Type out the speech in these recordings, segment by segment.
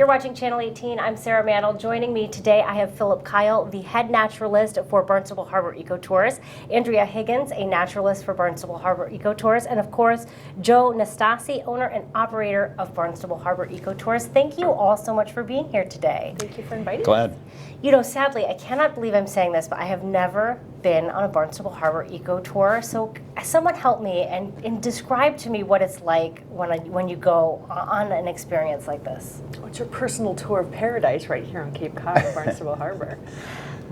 You're watching Channel 18. I'm Sarah Mantle. Joining me today, I have Philip Kyle, the head naturalist for Barnstable Harbor Eco Tours, Andrea Higgins, a naturalist for Barnstable Harbor Eco Tours, and of course, Joe Nastasi, owner and operator of Barnstable Harbor Eco Tours. Thank you all so much for being here today. Thank you for inviting Glad. us. You know, sadly, I cannot believe I'm saying this, but I have never been on a Barnstable Harbor Eco Tour. So someone help me and describe to me what it's like when you go on an experience like this. What's your personal tour of paradise right here on Cape Cod, Barnstable Harbor?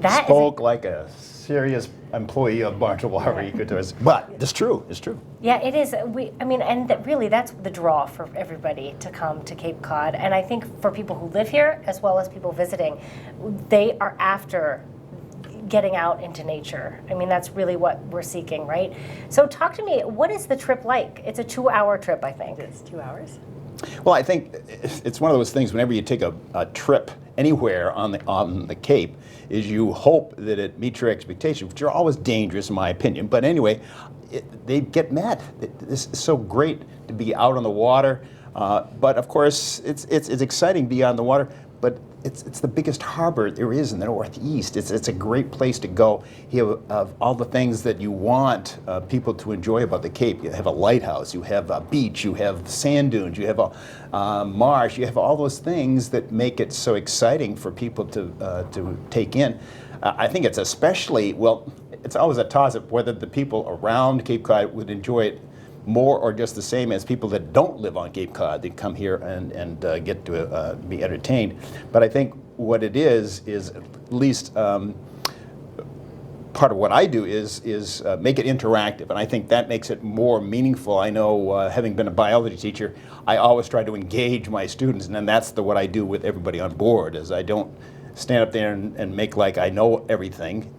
That Spoke like a serious employee of Barnstable Harbor Eco Tours, but it's true. It's true. Yeah, it is. Really, that's the draw for everybody to come to Cape Cod. And I think for people who live here, as well as people visiting, they are after getting out into nature. I mean, that's really what we're seeking, right? So talk to me, what is the trip like? It's a 2-hour trip, I think. It's 2 hours. Well, I think it's one of those things. Whenever you take a trip anywhere on the Cape, is you hope that it meets your expectations, which are always dangerous, in my opinion. But anyway, they get met. This is so great to be out on the water. But of course, it's exciting to be on the water. But it's the biggest harbor there is in the Northeast. It's a great place to go. You have all the things that you want people to enjoy about the Cape. You have a lighthouse, you have a beach, you have sand dunes, you have a marsh, you have all those things that make it so exciting for people to take in. I think it's especially, well, it's always a toss-up whether the people around Cape Cod would enjoy it more or just the same as people that don't live on Cape Cod. They come here and get to be entertained. But I think what it is at least part of what I do is make it interactive, and I think that makes it more meaningful. I know, having been a biology teacher, I always try to engage my students, and then that's what I do with everybody on board. Is I don't stand up there and make like I know everything,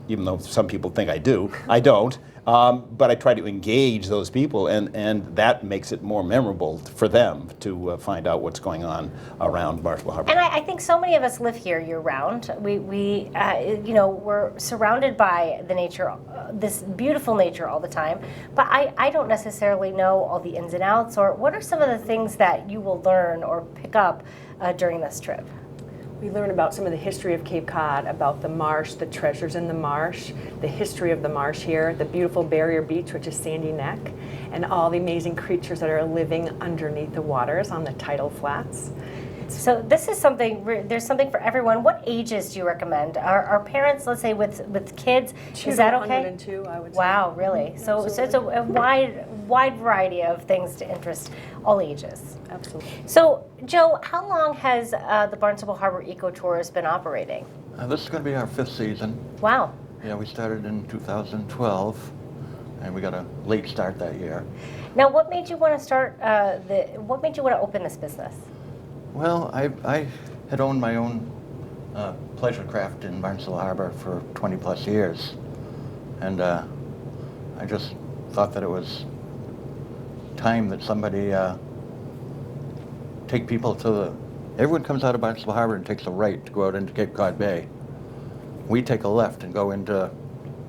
even though some people think I do. I don't. But I try to engage those people, and that makes it more memorable for them to find out what's going on around Barnstable Harbor. And I think so many of us live here year-round. We're surrounded by the nature, this beautiful nature all the time. But I don't necessarily know all the ins and outs. Or what are some of the things that you will learn or pick up during this trip? We learn about some of the history of Cape Cod, about the marsh, the treasures in the marsh, the history of the marsh here, the beautiful barrier beach, which is Sandy Neck, and all the amazing creatures that are living underneath the waters on the tidal flats. So this is something, there's something for everyone. What ages do you recommend? Are parents, let's say with kids, is that okay? 102, I would say. Wow, really? So it's a wide variety of things to interest all ages. Absolutely. So Joe, how long has the Barnstable Harbor Eco Tours been operating? This is going to be our 5th season. Wow. Yeah, we started in 2012, and we got a late start that year. Now, what made you want to start what made you want to open this business? Well, I had owned my own pleasure craft in Barnstable Harbor for 20 plus years, and I just thought that it was time that somebody take people to everyone comes out of Barnstable Harbor and takes a right to go out into Cape Cod Bay. We take a left and go into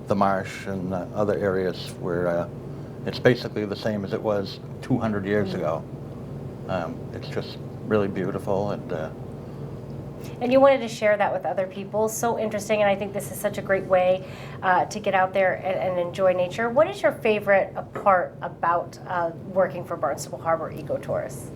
the marsh and other areas where it's basically the same as it was 200 years ago. It's just really beautiful, And you wanted to share that with other people. So interesting, and I think this is such a great way to get out there and enjoy nature. What is your favorite part about working for Barnstable Harbor Eco Tours?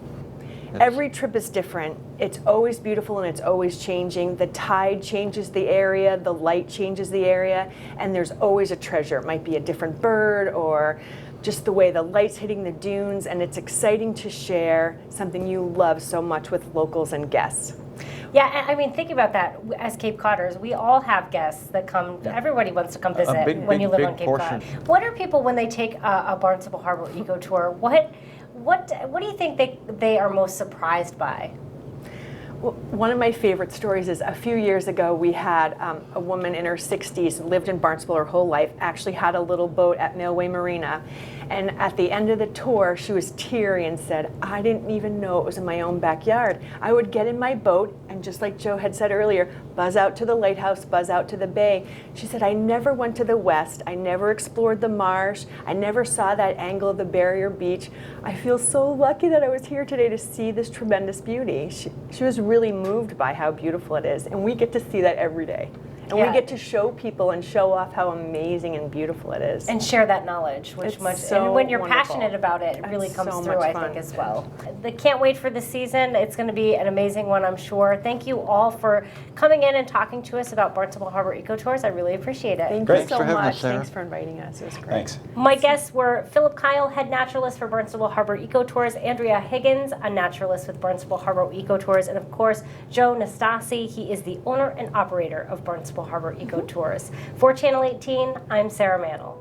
Every trip is different. It's always beautiful and it's always changing. The tide changes the area, the light changes the area, and there's always a treasure. It might be a different bird or just the way the light's hitting the dunes, and it's exciting to share something you love so much with locals and guests. Yeah, I mean, think about that. As Cape Codders, we all have guests that come. Yeah. Everybody wants to come visit when you live on Cape Cod. What are people when they take a Barnstable Harbor Eco Tour? What do you think they are most surprised by? One of my favorite stories is a few years ago we had a woman in her 60s, lived in Barnstable her whole life, actually had a little boat at Millway Marina. And at the end of the tour, she was teary and said, I didn't even know it was in my own backyard. I would get in my boat and just like Joe had said earlier, buzz out to the lighthouse, buzz out to the bay. She said, I never went to the west. I never explored the marsh. I never saw that angle of the barrier beach. I feel so lucky that I was here today to see this tremendous beauty. She was really moved by how beautiful it is. And we get to see that every day. And Yeah. we get to show people and show off how amazing and beautiful it is. And share that knowledge, which It's so and when you're wonderful. passionate about it, it really It's comes so through, much I fun. think, as well. I can't wait for the season. It's going to be an amazing one, I'm sure. Thank you all for coming in and talking to us about Barnstable Harbor Eco Tours. I really appreciate it. Thank Great. you so Thanks for having much. us, Sarah. Thanks for inviting us. It was great. Thanks. My guests were Philip Kyle, head naturalist for Barnstable Harbor Eco Tours, Andrea Higgins, a naturalist with Barnstable Harbor Eco Tours, and of course, Joe Nastasi. He is the owner and operator of Barnstable Harbor Eco Tours. For Channel 18, I'm Sarah Mantle.